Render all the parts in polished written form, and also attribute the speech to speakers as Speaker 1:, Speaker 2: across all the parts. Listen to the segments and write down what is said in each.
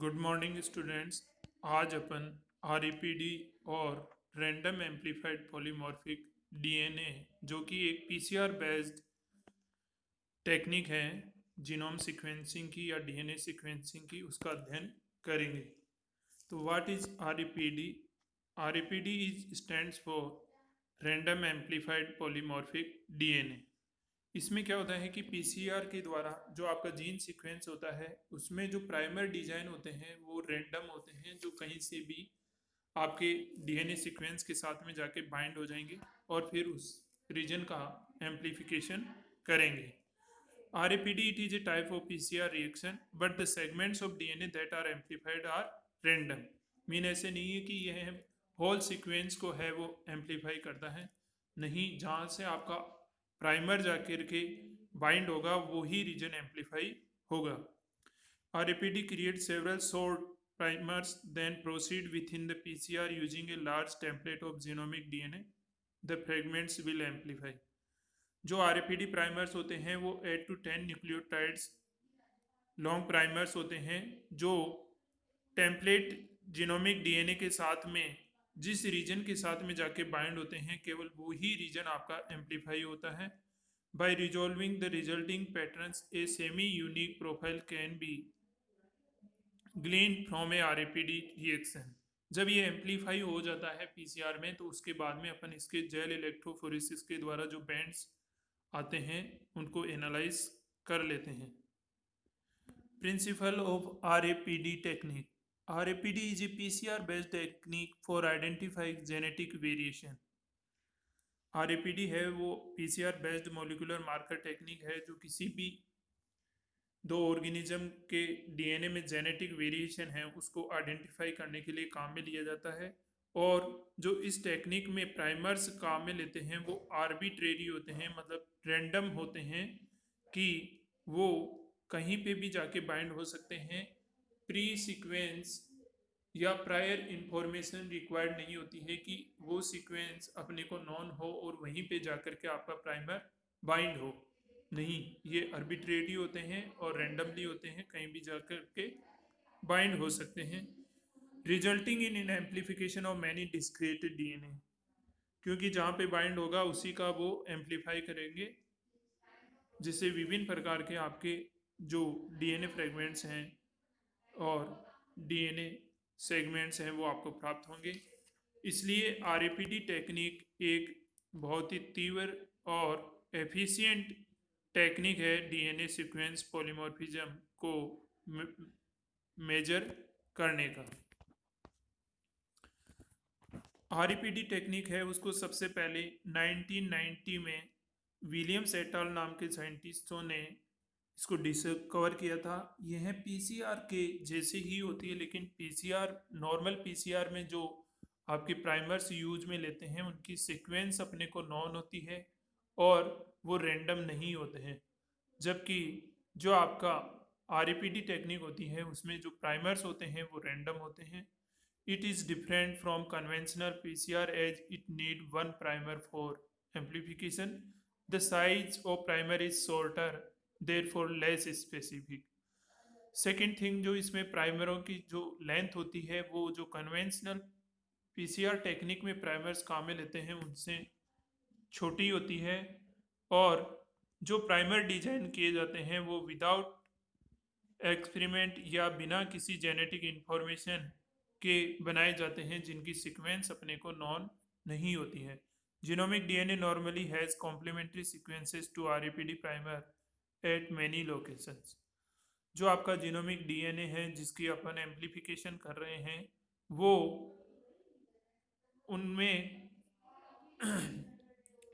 Speaker 1: Good morning students. आज अपन आरईपीडी और random amplified polymorphic DNA जो कि एक पीसीआर बेस्ड टेक्निक है जीनोम सीक्वेंसिंग की या डीएनए सीक्वेंसिंग की, उसका अध्ययन करेंगे। तो what is RAPD? RAPD is stands for random amplified polymorphic DNA. इसमें क्या होता है कि पीसीआर के द्वारा जो आपका जीन सीक्वेंस होता है उसमें जो प्राइमर डिजाइन होते हैं वो रैंडम होते हैं, जो कहीं से भी आपके डीएनए सीक्वेंस के साथ में जाके बाइंड हो जाएंगे और फिर उस रीजन का एम्प्लीफिकेशन करेंगे। RAPD, it is a type of PCR reaction, but the segments of DNA that are amplified are random. Mean ऐसे नहीं है कि यह होल सीक्वेंस को है वो एम्पलीफाई करता है, नहीं, जहाँ से आपका प्राइमर जाकर के बाइंड होगा वो ही रीजन एम्पलीफाई होगा। RAPD creates several short primers, then proceed within the PCR using a large template of genomic DNA. The fragments will amplify. जो RAPD प्राइमर्स होते हैं वो 8 to 10 न्यूक्लियोटाइड्स लॉन्ग प्राइमर्स होते हैं, जो टेम्पलेट जीनोमिक डीएनए के साथ में जिस रीजन के साथ में जाके बाइंड होते हैं केवल वो ही रीजन आपका एम्पलीफाई होता है। By resolving the resulting patterns a semi unique profile can be gleaned from a RAPD reaction. जब ये एम्पलीफाई हो जाता है पीसीआर में तो उसके बाद में अपन इसके जेल इलेक्ट्रोफोरेसिस के द्वारा जो बैंड्स आते हैं उनको एनालाइज कर लेते हैं। Principle of RAPD technique. RAPD is a PCR based technique for identifying genetic variation. RAPD है वो PCR based molecular marker technique है जो किसी भी दो ऑर्गेनिज्म के डीएनए में जेनेटिक वेरिएशन है उसको आइडेंटिफाई करने के लिए काम में लिया जाता है। और जो इस टेक्निक में प्राइमर्स काम में लेते हैं वो आर्बिट्रेरी होते हैं, मतलब रैंडम होते हैं कि वो कहीं पे भी जाके बाइंड हो सकते हैं। प्री सीक्वेंस या प्रायर इंफॉर्मेशन रिक्वायर्ड नहीं होती है कि वो सीक्वेंस अपने को नॉन हो और वहीं पे जाकर के आपका प्राइमर बाइंड हो, नहीं, ये अर्बिट्रेरी होते हैं और रैंडमली होते हैं, कहीं भी जाकर के बाइंड हो सकते हैं। Resulting in amplification of many discrete DNA, क्योंकि जहाँ पे बाइंड होगा उसी का वो एम्पलीफाई करेंगे, जिससे विभिन्न प्रकार के आपके जो डीएनए फ्रेगमेंट्स हैं और डीएनए सेगमेंट्स हैं वो आपको प्राप्त होंगे। इसलिए आरएपीडी टेक्निक एक बहुत ही तीव्र और एफिशिएंट टेक्निक है डीएनए सीक्वेंस पॉलीमॉर्फिज्म को मेजर करने का। आरईपीडी टेक्निक है उसको सबसे पहले 1990 में विलियम्स एट अल नाम के साइंटिस्टों ने इसको डिस्कवर किया था। यह पीसीआर के जैसे ही होती है, लेकिन पीसीआर नॉर्मल पीसीआर में जो आपके प्राइमर्स यूज में लेते हैं उनकी सीक्वेंस अपने को नॉन होती है और वो रैंडम नहीं होते हैं, जबकि जो आपका आरईपीडी टेक्निक होती है उसमें जो प्राइमर्स होते हैं वो रैंडम होते हैं। It is different from conventional PCR as it need one primer for amplification. The size of primer is shorter, therefore less specific. Second thing, जो इसमें प्राइमरों की जो लेंथ होती है वो जो कन्वेंशनल पीसीआर टेक्निक में प्राइमर्स काम में लेते हैं उनसे छोटी होती है, और जो प्राइमर डिजाइन किए जाते हैं वो विदाउट एक्सपेरिमेंट या बिना किसी जेनेटिक इंफॉर्मेशन के बनाए जाते हैं, जिनकी सीक्वेंस अपने को नॉन नहीं होती है। Genomic DNA normally has complementary sequences to RAPD primer at many locations. जो आपका जीनोमिक डीएनए है जिसकी अपन एम्प्लीफिकेशन कर रहे हैं वो उनमें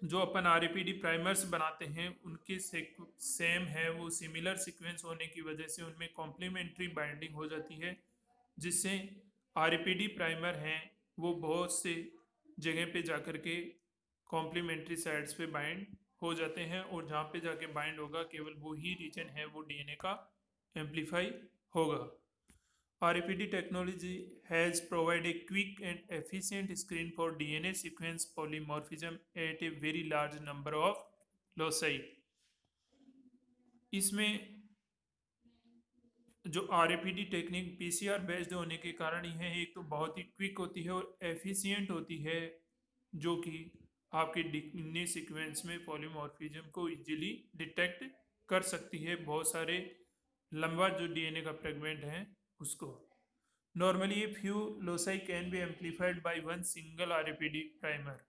Speaker 1: जो अपन आरईपीडी प्राइमर्स बनाते हैं उनके सेम है, वो सिमिलर सीक्वेंस होने की वजह से उनमें कॉम्प्लीमेंट्री बाइंडिंग हो जाती है, जिससे आरईपीडी प्राइमर हैं वो बहुत से जगह पे जाकर के कॉम्प्लीमेंट्री साइड्स पे बाइंड हो जाते हैं, और जहाँ पे जाके बाइंड होगा केवल वो ही रीजन है वो डीएनए का एम्पलीफाई होगा। RAPD technology has provided a quick and efficient screen for DNA sequence polymorphism at a very large number of loci. इसमें जो आरएपीडी टेक्निक पीसीआर बेस्ड होने के कारण यह एक तो बहुत ही क्विक होती है और एफिशिएंट होती है, जो कि आपके डीएनए सीक्वेंस में पॉलीमॉर्फिज्म को इजीली डिटेक्ट कर सकती है, बहुत सारे लंबा जो डीएनए का फ्रेगमेंट है उसको। नॉर्मली ये few loci can be amplified by one single RAPD primer.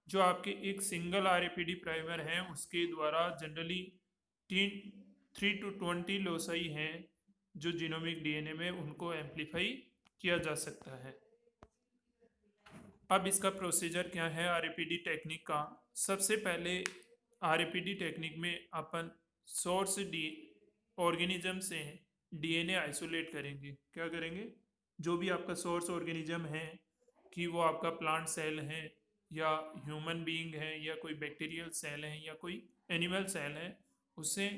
Speaker 1: जो आपके एक सिंगल आरएपीडी प्राइमर है उसके द्वारा जनरली 3 to 20 लोसाई हैं जो जीनोमिक डीएनए में, उनको एम्पलीफाई किया जा सकता है। अब इसका प्रोसीजर क्या है आरएपीडी टेक्निक का। सबसे पहले आरएपीडी टेक्निक में अपन सोर्स डी ऑर्गेनिज्म से डीएनए आइसोलेट करेंगे। क्या करेंगे? जो भी आपका सोर्स ऑर्गेनिज्म है, कि वो आपका प्लांट सेल है या ह्यूमन बीइंग है या कोई बैक्टीरियल सेल है या कोई एनिमल सेल है, उससे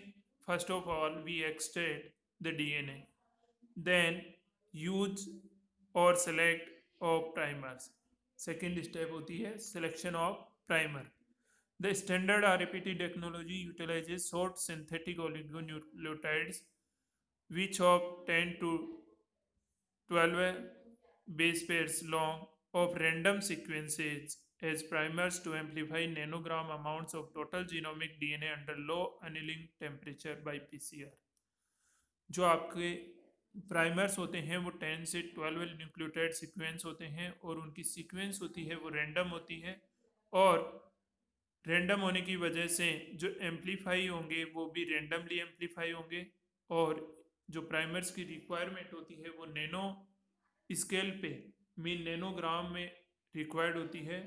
Speaker 1: first of all we extract the DNA, then use और select of primers. Second step होती है selection of primer. The standard RAPT technology utilizes short synthetic oligonucleotides which of 10 to 12 base pairs long of random sequences as primers to amplify nanogram amounts of total genomic DNA under low annealing temperature by PCR। जो आपके primers होते हैं वो 10 से 12 nucleotide sequence होते हैं और उनकी सीक्वेंस होती है वो रैंडम होती है, और रैंडम होने की वजह से जो एम्पलीफाई होंगे वो भी रैंडमली एम्पलीफाई होंगे, और जो प्राइमर्स की रिक्वायरमेंट होती है वो नैनो स्केल पे मीन नैनोग्राम में रिक्वायर्ड होती है,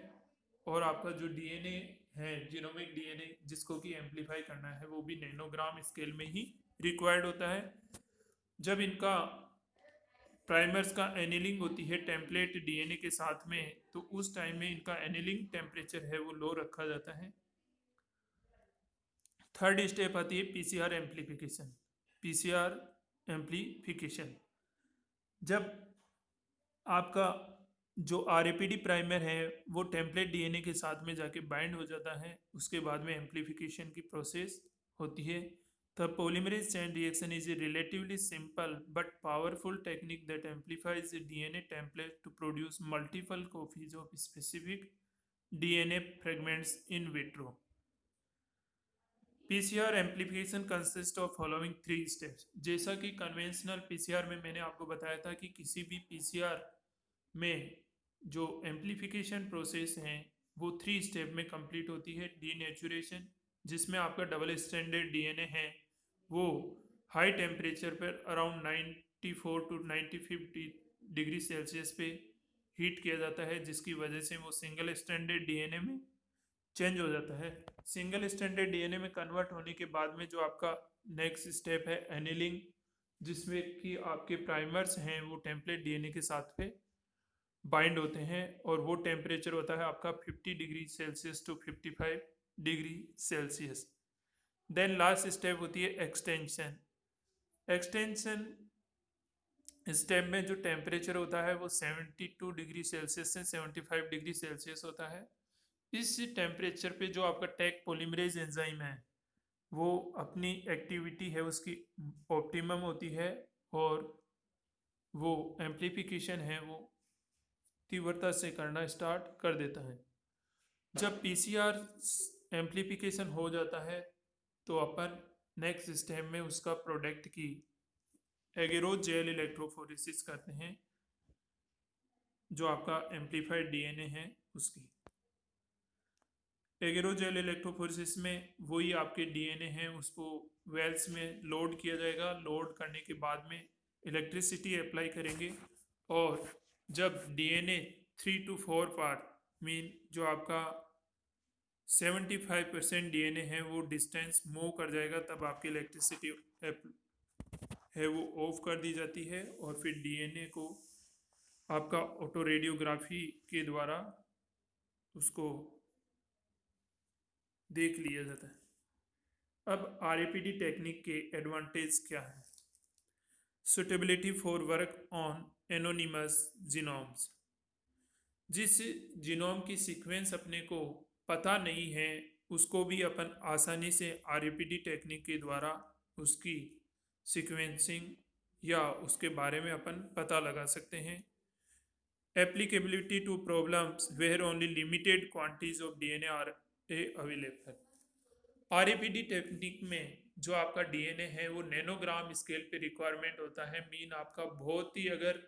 Speaker 1: और आपका जो डीएनए है जीनोमिक डीएनए जिसको कि एम्पलीफाई करना है वो भी नैनोग्राम स्केल में ही रिक्वायर्ड होता है। जब इनका प्राइमर्स का एनिलिंग होती है टेम्पलेट डीएनए के साथ में, तो उस टाइम में इनका एनिलिंग टेम्परेचर है वो लो रखा जाता है। थर्ड स्टेप आती है पीसीआर एम्पलीफिकेशन। पीसीआर एम्पलीफिकेशन, जब आपका जो आरएपीडी प्राइमर है वो टेम्पलेट डीएनए के साथ में जाके बाइंड हो जाता है, उसके बाद में एम्पलीफिकेशन की प्रोसेस होती है। The polymerase chain reaction is a relatively simple but powerful technique that amplifies the DNA template to produce multiple copies of specific DNA fragments in vitro. PCR amplification consists of following 3 steps। जैसा कि conventional PCR में मैंने आपको बताया था कि किसी भी पीसीआर में जो एम्पलीफिकेशन प्रोसेस है वो 3 स्टेप में कंप्लीट होती है। डीनेचुरेशन, जिसमें आपका डबल स्टैंडर्ड डीएनए है वो हाई टेम्परेचर पर अराउंड 94 to 95 डिग्री सेल्सियस पे हीट किया जाता है, जिसकी वजह से वो सिंगल स्टैंडर्ड डीएनए में चेंज हो जाता है। सिंगल स्टैंडर्ड डीएनए में कन्वर्ट होने के बाद में जो आपका नेक्स्ट स्टेप है एनिलिंग, जिसमें कि आपके प्राइमर्स हैं वो टेम्पलेट डीएनए के साथ पे बाइंड होते हैं, और वो टेम्परेचर होता है आपका 50 degree Celsius to 55 degree Celsius. Then last step होती है एक्सटेंशन। एक्सटेंशन स्टेप में जो टेम्परेचर होता है वो 72 डिग्री सेल्सियस से 75 डिग्री सेल्सियस होता है। इस टेम्परेचर पे जो आपका टैक पॉलीमरेज एंजाइम है वो अपनी एक्टिविटी है उसकी ऑप्टिमम होती है, और वो एम्पलीफिकेशन है वो तीव्रता से करना स्टार्ट कर देता है। जब पीसीआर एम्पलीफिकेशन हो जाता है तो अपन नेक्स्ट स्टेप में उसका प्रोडक्ट की एगेरोज जेल इलेक्ट्रोफोरेसिस करते हैं, जो आपका एम्पलीफाइड डीएनए है उसकी। एगेरोजेल इलेक्ट्रोफोरेसिस में वही आपके डीएनए हैं उसको वेल्स में लोड किया जाएगा। लोड करने के बाद में इलेक्ट्रिसिटी अप्लाई करेंगे, और जब डीएनए 3 to 4 पार्ट मीन जो आपका 75% डीएनए है वो डिस्टेंस मूव कर जाएगा, तब आपकी इलेक्ट्रिसिटी है वो ऑफ कर दी जाती है, और फिर डीएनए को आपका ऑटो रेडियोग्राफी के द्वारा उसको देख लिया जाता है। अब आरएपीडी टेक्निक के एडवांटेज क्या है? Suitability for work on anonymous genomes. जिस जीनोम की सीक्वेंस अपने को पता नहीं है उसको भी अपन आसानी से आरएपीडी टेक्निक के द्वारा उसकी सीक्वेंसिंग या उसके बारे में अपन पता लगा सकते हैं। Applicability to problems where only limited quantities of DNA are available. RAPD technique में जो आपका डीएनए है वो नैनोग्राम स्केल पे रिक्वायरमेंट होता है। मीन आपका बहुत ही अगर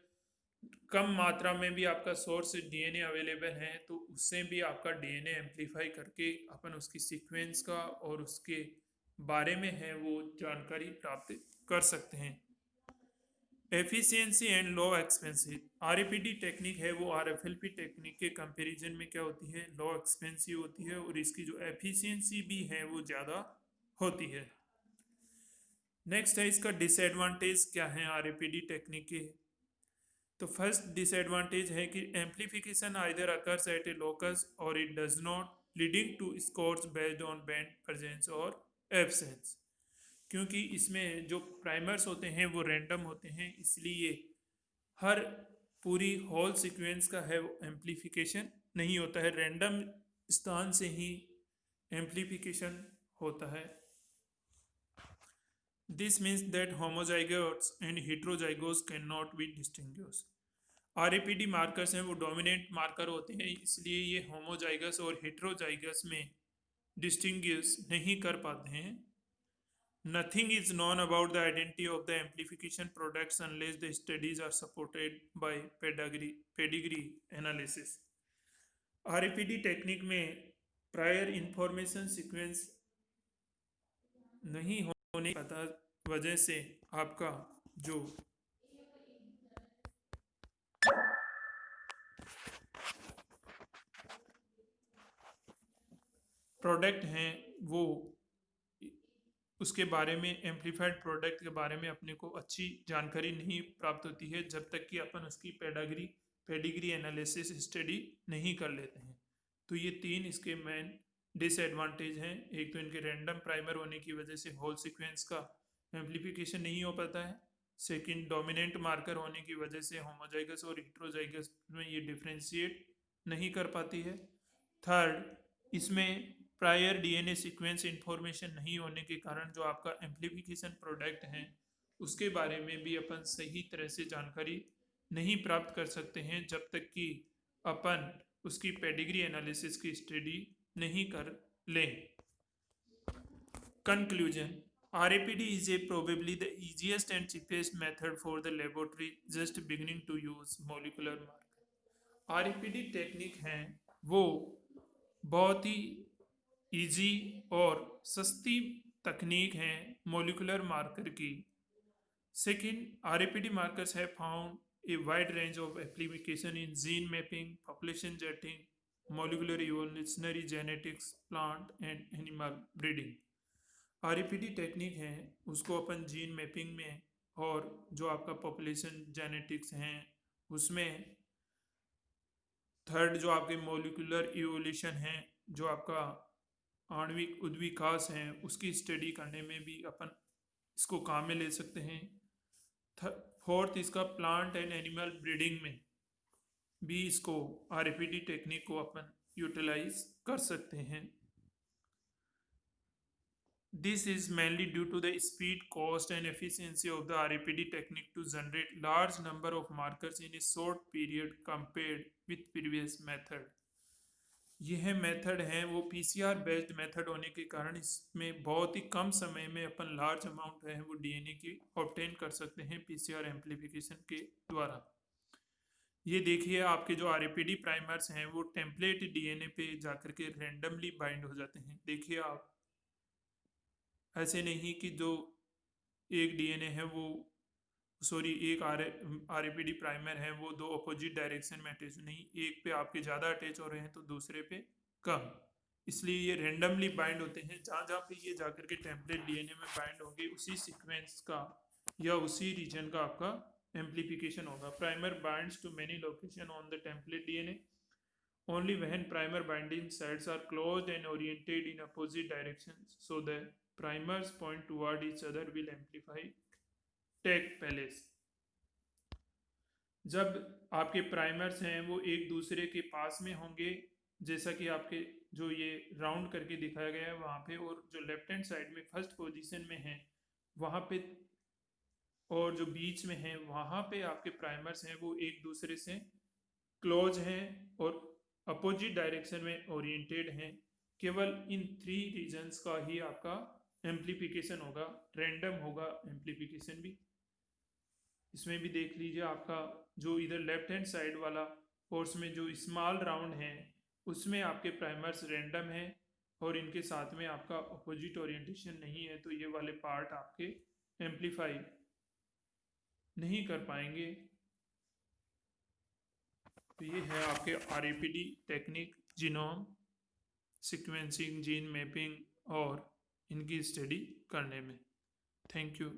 Speaker 1: कम मात्रा में भी आपका सोर्स डीएनए अवेलेबल है तो उससे भी आपका डीएनए एम्पलीफाई करके अपन उसकी सीक्वेंस का और उसके बारे में है वो जानकारी प्राप्त कर सकते हैं। Efficiency and low expensive RAPD technique है वो आरएफएलपी टेक्निक के कंपैरिजन में क्या होती है, लो एक्सपेंसिव होती है और इसकी जो एफिशिएंसी भी है वो ज़्यादा होती है। नेक्स्ट है इसका डिसएडवांटेज क्या है आरएपीडी टेक्निक के। तो फर्स्ट डिसएडवांटेज है कि amplification either occurs at a locus or it does not leading to scores based on band presence or absence. क्योंकि इसमें जो प्राइमर्स होते हैं वो रैंडम होते हैं, इसलिए हर पूरी होल सीक्वेंस का है वो एम्पलीफिकेशन नहीं होता है, रैंडम स्थान से ही एम्पलीफिकेशन होता है। This means that homozygotes and heterozygous can not be distinguished. RAPD markers हैं वो डोमिनेंट मार्कर होते हैं, इसलिए ये होमोजाइगस और हेट्रोजाइगस में डिस्टिंग्विश नहीं कर पाते हैं। Nothing is known about the identity of the amplification products unless the studies are supported by pedigree analysis. RAPD technique में प्रायर इंफॉर्मेशन सीक्वेंस नहीं होने की वजह से आपका जो प्रोडक्ट हैं वो उसके बारे में, एम्पलीफाइड प्रोडक्ट के बारे में अपने को अच्छी जानकारी नहीं प्राप्त होती है जब तक कि अपन उसकी पेडिग्री एनालिसिस स्टडी नहीं कर लेते हैं। तो ये तीन इसके मेन डिसएडवांटेज हैं। एक तो इनके रैंडम प्राइमर होने की वजह से होल सीक्वेंस का एम्पलीफिकेशन नहीं हो पाता है। सेकंड, डोमिनेंट मार्कर होने की वजह से होमोजाइगस और हेट्रोजाइगस में ये डिफ्रेंशिएट नहीं कर पाती है। थर्ड, इसमें प्रायर डीएनए सीक्वेंस इंफॉर्मेशन नहीं होने के कारण जो आपका एम्पलीफिकेशन प्रोडक्ट है उसके बारे में भी अपन सही तरह से जानकारी नहीं प्राप्त कर सकते हैं जब तक कि अपन उसकी पेडिग्री एनालिसिस की स्टडी नहीं कर लें। Conclusion, RAPD is probably the easiest and cheapest method for the laboratory just beginning to use molecular marker. RAPD technique है वो बहुत ही इजी और सस्ती तकनीक है मोलिकुलर मार्कर की। Second, RAPD markers have found a wide range of application in gene mapping, population jetting, molecular evolutionary genetics, plant and animal breeding. RAPD technique है उसको अपन जीन मैपिंग में और जो आपका पॉपुलेशन जेनेटिक्स हैं उसमें, थर्ड जो आपके मोलिकुलर इवोल्यूशन है, जो आपका आणविक उद्विकास है उसकी स्टडी करने में भी अपन इसको काम में ले सकते हैं। फोर्थ, इसका प्लांट एंड एनिमल ब्रीडिंग में भी इसको RAPD टेक्निक को अपन यूटिलाइज कर सकते हैं। This is mainly due to the speed, cost and efficiency of the RAPD technique to generate large number of markers in a short period compared with previous method. यह method है वो PCR based method होने के कारण इसमें बहुत ही कम समय में अपन लार्ज अमाउंट है वो डीएनए की ऑब्टेन कर सकते हैं PCR एम्पलीफिकेशन के द्वारा। ये देखिए आपके जो RAPD प्राइमर्स हैं वो टेम्पलेट डीएनए पे जाकर के रैंडमली बाइंड हो जाते हैं। देखिए आप, ऐसे नहीं कि जो एक डीएनए है वो एक RAPD प्राइमर है वो दो अपोजिट डायरेक्शन में अटैच, नहीं, एक पे आपके ज़्यादा अटैच हो रहे हैं तो दूसरे पे कम, इसलिए ये रेंडमली बाइंड होते हैं। जहाँ जहाँ पे ये जाकर के टेम्पलेट डीएनए में बाइंड होंगे उसी सीक्वेंस का या उसी रीजन का आपका एम्पलीफिकेशन होगा। Primer binds to many location on the template DNA only when primer binding sites are closed and oriented in opposite directions so the primers point toward each other will amplify take place। जब आपके primers हैं वो एक दूसरे के पास में होंगे, जैसा कि आपके जो ये राउंड करके दिखाया गया है वहाँ पे, और जो लेफ्ट हैंड साइड में फर्स्ट पोजीशन में है वहाँ पे और जो बीच में है वहाँ पे आपके प्राइमर्स हैं वो एक दूसरे से क्लोज हैं और अपोजिट डायरेक्शन में ओरिएंटेड हैं। केवल इन 3 रीजन्स का ही आपका एम्प्लीफिकेशन होगा, रैंडम होगा एम्प्लीफिकेशन भी। इसमें भी देख लीजिए, आपका जो इधर लेफ्ट हैंड साइड वाला कोर्स में जो स्मॉल राउंड है उसमें आपके प्राइमर्स रैंडम है और इनके साथ में आपका अपोजिट ओरिएंटेशन नहीं है, तो ये वाले पार्ट आपके एम्प्लीफाई नहीं कर पाएंगे। तो ये है आपके RAPD technique, genome sequencing, gene mapping और इनकी स्टडी करने में। Thank you.